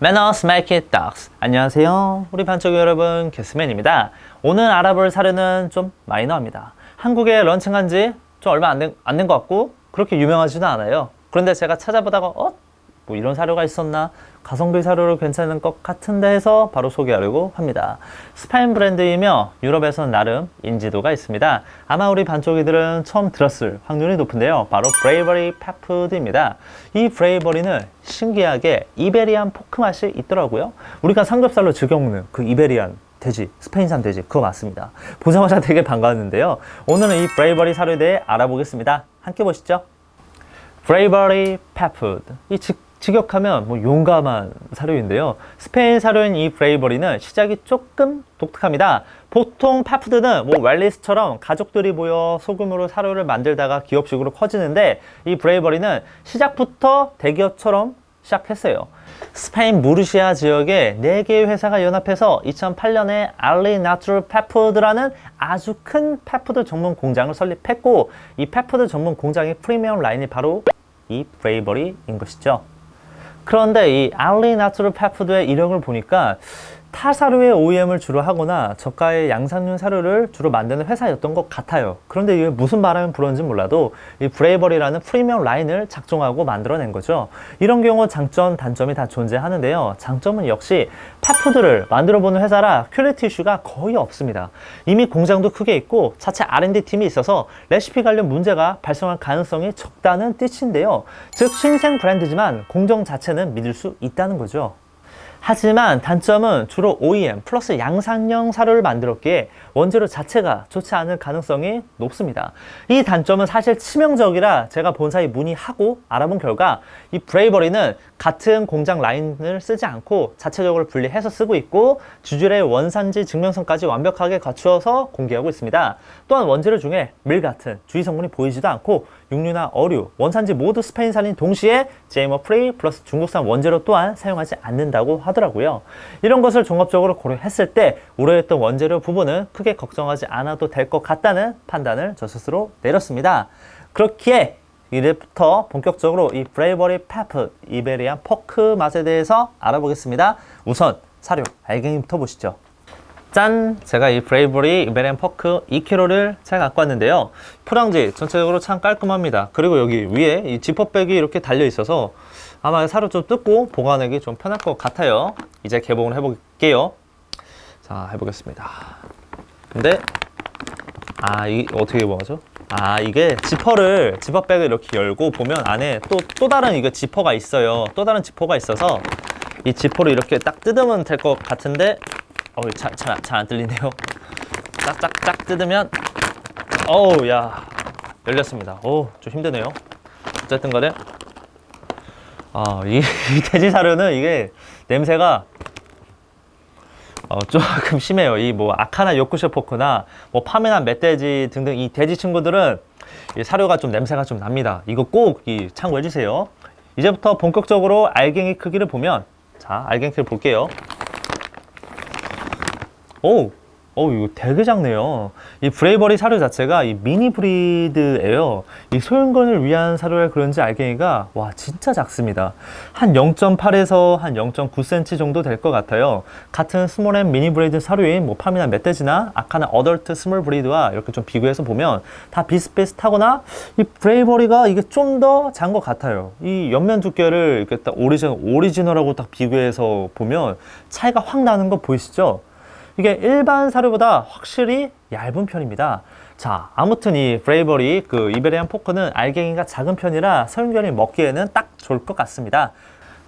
Manners make it dogs. 안녕하세요. 우리 반쪽 여러분, 개스맨입니다. 오늘 알아볼 사료는 좀 마이너합니다. 한국에 런칭한 지 좀 얼마 안 된 것 같고 그렇게 유명하지도 않아요. 그런데 제가 찾아보다가 뭐 이런 사료가 있었나? 가성비 사료로 괜찮은 것 같은데 해서 바로 소개하려고 합니다. 스페인 브랜드이며 유럽에서는 나름 인지도가 있습니다. 아마 우리 반쪽이들은 처음 들었을 확률이 높은데요. 바로 브레이버리 펫푸드입니다. 이 브레이버리는 신기하게 이베리안 포크 맛이 있더라고요. 우리가 삼겹살로 즐겨 먹는 그 이베리안 돼지, 스페인산 돼지, 그거 맞습니다. 보자마자 되게 반가웠는데요. 오늘은 이 브레이버리 사료에 대해 알아보겠습니다. 함께 보시죠. 브레이버리 펫푸드. 이 직역하면 뭐 용감한 사료인데요. 스페인 사료인 이 브레이버리는 시작이 조금 독특합니다. 보통 펫푸드는 뭐 웰리스처럼 가족들이 모여 소규모로 사료를 만들다가 기업식으로 커지는데 이 브레이버리는 시작부터 대기업처럼 시작했어요. 스페인 무르시아 지역에 4개의 회사가 연합해서 2008년에 알리 나투럴 펫푸드라는 아주 큰 펫푸드 전문 공장을 설립했고, 이 펫푸드 전문 공장의 프리미엄 라인이 바로 이 브레이버리인 것이죠. 그런데 이 알리 나투럴 펫푸드의 이력을 보니까 타사료의 OEM을 주로 하거나 저가의 양산용 사료를 주로 만드는 회사였던 것 같아요. 그런데 이게 무슨 바람이 불었는지 몰라도 이 브레이버리라는 프리미엄 라인을 작정하고 만들어낸 거죠. 이런 경우 장점, 단점이 다 존재하는데요. 장점은 역시 펫푸드를 만들어보는 회사라 퀄리티 이슈가 거의 없습니다. 이미 공장도 크게 있고 자체 R&D 팀이 있어서 레시피 관련 문제가 발생할 가능성이 적다는 뜻인데요. 즉 신생 브랜드지만 공정 자체는 믿을 수 있다는 거죠. 하지만 단점은 주로 OEM 플러스 양산형 사료를 만들었기에 원재료 자체가 좋지 않을 가능성이 높습니다. 이 단점은 사실 치명적이라 제가 본사에 문의하고 알아본 결과 이 브레이버리는 같은 공장 라인을 쓰지 않고 자체적으로 분리해서 쓰고 있고 주줄의 원산지 증명서까지 완벽하게 갖추어서 공개하고 있습니다. 또한 원재료 중에 밀 같은 주의 성분이 보이지도 않고 육류나 어류, 원산지 모두 스페인산인 동시에 GMO 프리 플러스 중국산 원재료 또한 사용하지 않는다고 하더라고요. 이런 것을 종합적으로 고려했을 때 우려했던 원재료 부분은 크게 걱정하지 않아도 될 것 같다는 판단을 저 스스로 내렸습니다. 그렇기에 이제부터 본격적으로 이 브레이버리 펫푸드 이베리안 포크 맛에 대해서 알아보겠습니다. 우선 사료 알갱이부터 보시죠. 짠! 제가 이 브레이버리 이베리안 포크 2kg를 잘 갖고 왔는데요. 포장지 전체적으로 참 깔끔합니다. 그리고 여기 위에 이 지퍼백이 이렇게 달려 있어서 아마 사료 좀 뜯고 보관하기 좀 편할 것 같아요. 이제 개봉을 해볼게요. 자, 해보겠습니다. 근데 이 어떻게 개봉하죠? 이게 지퍼백을 이렇게 열고 보면 안에 또 다른 이거 지퍼가 있어요. 또 다른 지퍼가 있어서 이 지퍼를 이렇게 딱 뜯으면 될 것 같은데 잘 안 뚫리네요. 딱 뜯으면 야 열렸습니다. 좀 힘드네요. 어쨌든 간에 이 돼지 사료는 이게 냄새가 조금 심해요. 이 뭐 아카나 요크셔 포크나 뭐 파메나 멧돼지 등등 이 돼지 친구들은 이 사료가 좀 냄새가 좀 납니다. 이거 꼭 참고해 주세요. 이제부터 본격적으로 알갱이 크기를 보면, 자, 알갱이 크기를 볼게요. 이거 되게 작네요. 이 브레이버리 사료 자체가 이 미니 브리드예요. 이 소형견을 위한 사료라 그런지 알갱이가 진짜 작습니다. 한 0.8에서 한 0.9cm 정도 될 것 같아요. 같은 스몰 앤 미니 브리드 사료인 뭐 파미나 멧돼지나 아카나 어덜트 스몰 브리드와 이렇게 좀 비교해서 보면 다 비슷비슷하거나 이 브레이버리가 이게 좀 더 작은 것 같아요. 이 옆면 두께를 이렇게 딱 오리지널하고 딱 비교해서 보면 차이가 확 나는 거 보이시죠? 이게 일반 사료보다 확실히 얇은 편입니다. 자, 아무튼 이 브레이버리 이베리안 포크는 알갱이가 작은 편이라 소형견이 먹기에는 딱 좋을 것 같습니다.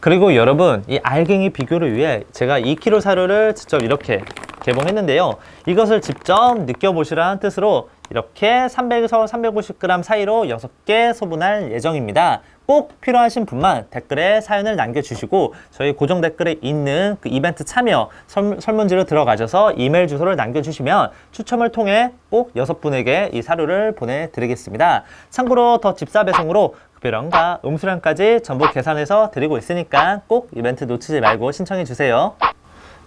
그리고 여러분, 이 알갱이 비교를 위해 제가 2kg 사료를 직접 이렇게 개봉했는데요. 이것을 직접 느껴보시라는 뜻으로 이렇게 300에서 350g 사이로 6개 소분할 예정입니다. 꼭 필요하신 분만 댓글에 사연을 남겨주시고 저희 고정 댓글에 있는 그 이벤트 참여 설문지로 들어가셔서 이메일 주소를 남겨주시면 추첨을 통해 꼭 6분에게 이 사료를 보내드리겠습니다. 참고로 더 집사 배송으로 급여량과 음수량까지 전부 계산해서 드리고 있으니까 꼭 이벤트 놓치지 말고 신청해주세요.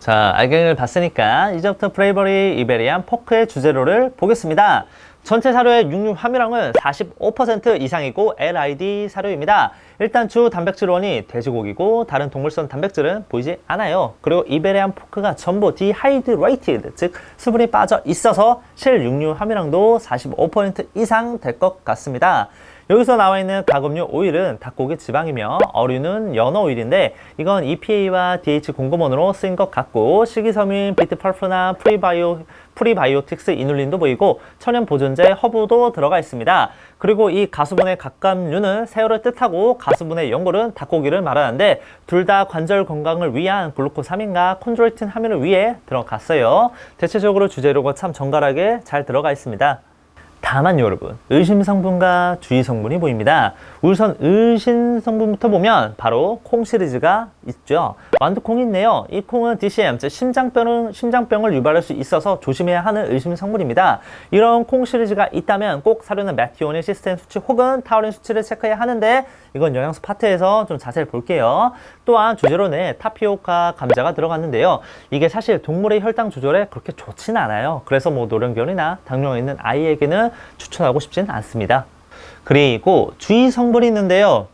자, 알갱이를 봤으니까 이제부터 브레이버리 이베리안 포크의 주재료를 보겠습니다. 전체 사료의 육류 함유량은 45% 이상이고 LID 사료입니다. 일단 주 단백질원이 돼지고기고 다른 동물성 단백질은 보이지 않아요. 그리고 이베리안 포크가 전부 dehydrated, 즉 수분이 빠져 있어서 실 육류 함유량도 45% 이상 될 것 같습니다. 여기서 나와 있는 가금류 오일은 닭고기 지방이며 어류는 연어 오일인데 이건 EPA와 DH 공급원으로 쓰인 것 같고 식이섬유인 비트펄프나 프리바이오틱스 이눌린도 보이고 천연 보존제 허브도 들어가 있습니다. 그리고 이 가수분해 갑각류는 새우를 뜻하고 가수분해 연골은 닭고기를 말하는데 둘 다 관절 건강을 위한 글루코사민과 콘드로이틴 함유를 위해 들어갔어요. 대체적으로 주재료가 참 정갈하게 잘 들어가 있습니다. 다만 여러분, 의심 성분과 주의 성분이 보입니다. 우선 의심 성분부터 보면 바로 콩 시리즈가 있죠. 완두콩이 있네요. 이 콩은 DCM, 즉 심장병을 유발할 수 있어서 조심해야 하는 의심 성분입니다. 이런 콩 시리즈가 있다면 꼭 사료는 메티오닌 시스템 수치 혹은 타우린 수치를 체크해야 하는데 이건 영양소 파트에서 좀 자세히 볼게요. 또한 주재료는 타피오카, 감자가 들어갔는데요. 이게 사실 동물의 혈당 조절에 그렇게 좋지는 않아요. 그래서 뭐 노령견이나 당뇨가 있는 아이에게는 추천하고 싶지는 않습니다. 그리고 주의 성분이 있는데요.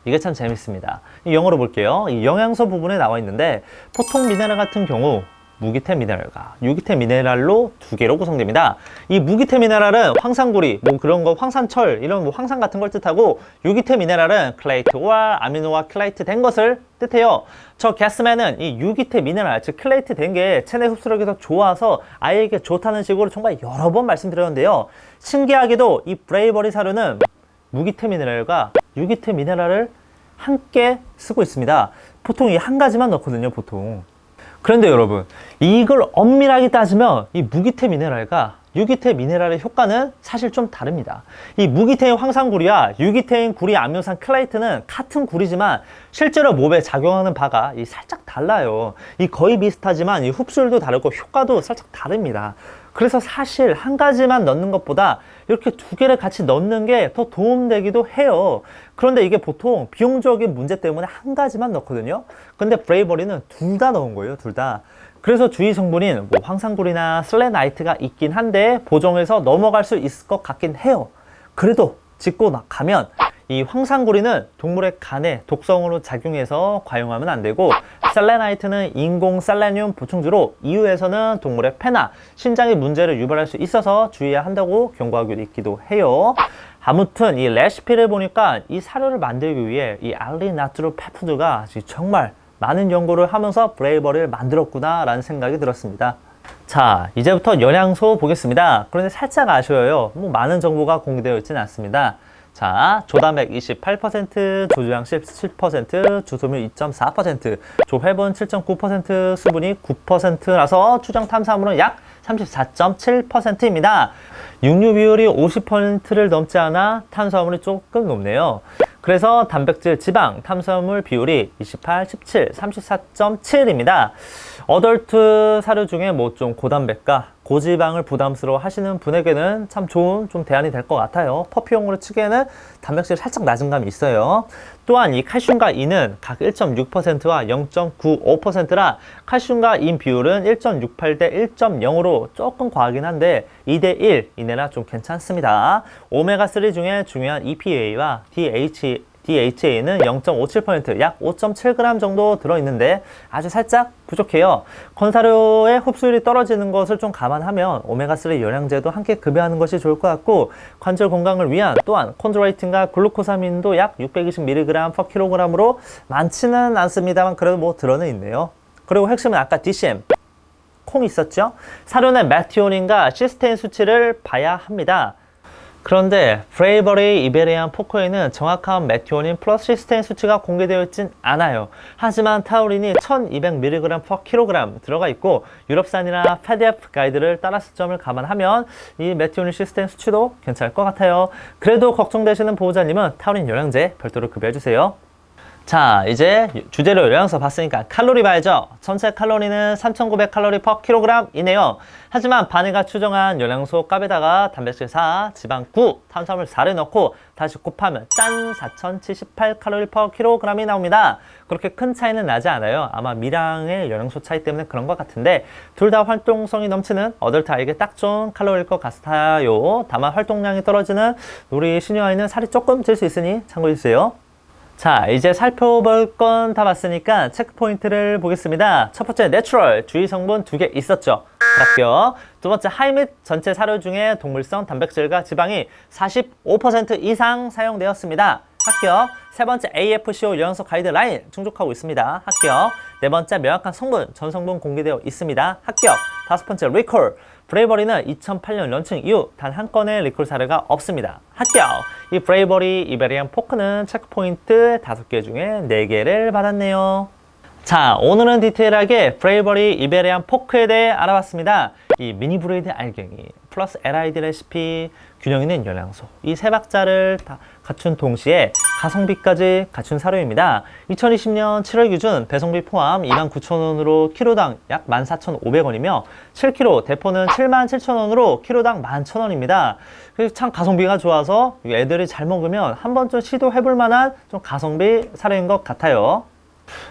이게 참 재밌습니다. 영어로 볼게요. 이 영양소 부분에 나와 있는데 보통 미네랄 같은 경우 무기태 미네랄과 유기태 미네랄로 두 개로 구성됩니다. 이 무기태 미네랄은 황산구리, 뭐 그런 거 황산철, 이런 뭐 황산 같은 걸 뜻하고 유기태 미네랄은 클레이트와 아미노와 클레이트 된 것을 뜻해요. 저 게스맨은 이 유기태 미네랄, 즉 클레이트 된 게 체내 흡수력이 더 좋아서 아이에게 좋다는 식으로 정말 여러 번 말씀드렸는데요. 신기하게도 이 브레이버리 사료는 무기태 미네랄과 유기태 미네랄을 함께 쓰고 있습니다. 보통 이 한 가지만 넣거든요, 보통. 그런데 여러분, 이걸 엄밀하게 따지면 이 무기태 미네랄과 유기태 미네랄의 효과는 사실 좀 다릅니다. 이 무기태인 황산구리와 유기태인 구리 아미노산 클레이트는 같은 구리지만 실제로 몸에 작용하는 바가 살짝 달라요. 이 거의 비슷하지만 이 흡수율도 다르고 효과도 살짝 다릅니다. 그래서 사실 한 가지만 넣는 것보다 이렇게 두 개를 같이 넣는 게 더 도움되기도 해요. 그런데 이게 보통 비용적인 문제 때문에 한 가지만 넣거든요. 근데 브레이버리는 둘 다 넣은 거예요, 둘 다. 그래서 주의 성분인 뭐 황산굴이나 슬레나이트가 있긴 한데 보정해서 넘어갈 수 있을 것 같긴 해요. 그래도 짚고 가면 이 황산구리는 동물의 간에 독성으로 작용해서 과용하면 안 되고 셀레나이트는 인공 셀레늄 보충주로 EU에서는 동물의 폐나 신장의 문제를 유발할 수 있어서 주의해야 한다고 경고하고 있기도 해요. 아무튼 이 레시피를 보니까 이 사료를 만들기 위해 이 알리나트로 페푸드가 정말 많은 연구를 하면서 브레이버리를 만들었구나 라는 생각이 들었습니다. 자, 이제부터 영양소 보겠습니다. 그런데 살짝 아쉬워요. 뭐 많은 정보가 공개되어 있지는 않습니다. 자, 조단백 28%, 조주양식 17%, 주소물 2.4%, 조회분 7.9%, 수분이 9%라서 추정 탐사물은 약 34.7%입니다. 육류 비율이 50%를 넘지 않아 탄수화물이 조금 높네요. 그래서 단백질, 지방, 탄수화물 비율이 28, 17, 34.7입니다. 어덜트 사료 중에 뭐 좀 고단백과 고지방을 부담스러워 하시는 분에게는 참 좋은 대안이 될 것 같아요. 퍼피용으로 치기에는 단백질이 살짝 낮은 감이 있어요. 또한 이 칼슘과 인은 각 1.6%와 0.95%라 칼슘과 인 비율은 1.68 대 1.0으로 조금 과하긴 한데 2대 1 이내라 좀 괜찮습니다. 오메가3 중에 중요한 EPA와 DHA는 0.57%, 약 5.7g 정도 들어있는데 아주 살짝 부족해요. 건사료의 흡수율이 떨어지는 것을 좀 감안하면 오메가3 영양제도 함께 급여하는 것이 좋을 것 같고 관절 건강을 위한 또한 콘드로이틴과 글루코사민도 약 620mg/kg으로 많지는 않습니다만 그래도 뭐 들어는 있네요. 그리고 핵심은 아까 DCM, 콩 있었죠? 사료는 메티오닌과 시스테인 수치를 봐야 합니다. 그런데 브레이버리 이베리안 포커에는 정확한 메티오닌 플러스 시스테인 수치가 공개되어 있진 않아요. 하지만 타우린이 1200mg/kg 들어가 있고 유럽산이나 PDF 가이드를 따랐을 점을 감안하면 이 메티오닌 시스테인 수치도 괜찮을 것 같아요. 그래도 걱정되시는 보호자님은 타우린 영양제 별도로 급여해주세요. 자, 이제 주재료 영양소 봤으니까 칼로리 봐야죠. 전체 칼로리는 3,900칼로리 per 킬로그램이네요. 하지만 바네가 추정한 영양소 값에다가 단백질 4, 지방 9, 탄수화물 4를 넣고 다시 곱하면 짠! 4,078칼로리 per 킬로그램이 나옵니다. 그렇게 큰 차이는 나지 않아요. 아마 미량의 영양소 차이 때문에 그런 것 같은데 둘 다 활동성이 넘치는 어덜트아이에게 딱 좋은 칼로리일 것 같아요. 다만 활동량이 떨어지는 우리 시니어아이는 살이 조금 찔 수 있으니 참고해주세요. 자, 이제 살펴볼 건 다 봤으니까 체크포인트를 보겠습니다. 첫 번째, 내추럴, 주의 성분 2개 있었죠. 합격. 두 번째, 하이밋, 전체 사료 중에 동물성 단백질과 지방이 45% 이상 사용되었습니다. 합격. 세 번째, AFCO 영양소 가이드라인 충족하고 있습니다. 합격. 네 번째, 명확한 성분, 전 성분 공개되어 있습니다. 합격. 다섯 번째, 리콜. 브레이버리는 2008년 런칭 이후 단 한 건의 리콜 사례가 없습니다. 합격! 이 브레이버리 이베리안 포크는 체크포인트 5개 중에 4개를 받았네요. 자, 오늘은 디테일하게 브레이버리 이베리안 포크에 대해 알아봤습니다. 이 미니 브레이드 알갱이 플러스 LID 레시피, 균형 있는 영양소, 이 세 박자를 다 갖춘 동시에 가성비까지 갖춘 사료입니다. 2020년 7월 기준 배송비 포함 29,000원으로 키로당 약 14,500원이며 7kg 대포는 77,000원으로 키로당 11,000원입니다. 그래서 참 가성비가 좋아서 애들이 잘 먹으면 한 번쯤 시도해볼 만한 좀 가성비 사료인 것 같아요.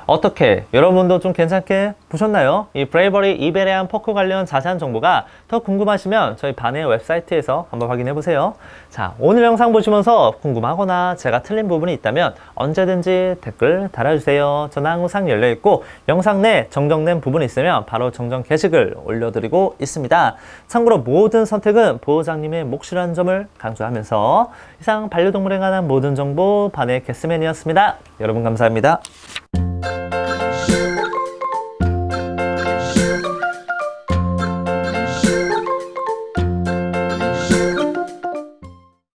어떻게 여러분도 좀 괜찮게 보셨나요? 이 브레이버리 이베리안 포크 관련 자세한 정보가 더 궁금하시면 저희 바네 웹사이트에서 한번 확인해 보세요. 자, 오늘 영상 보시면서 궁금하거나 제가 틀린 부분이 있다면 언제든지 댓글 달아주세요. 저는 항상 열려있고 영상 내 정정된 부분이 있으면 바로 정정 게시글 올려드리고 있습니다. 참고로 모든 선택은 보호자님의 몫이라는 점을 강조하면서 이상 반려동물에 관한 모든 정보 바네 캐스맨이었습니다. 여러분 감사합니다.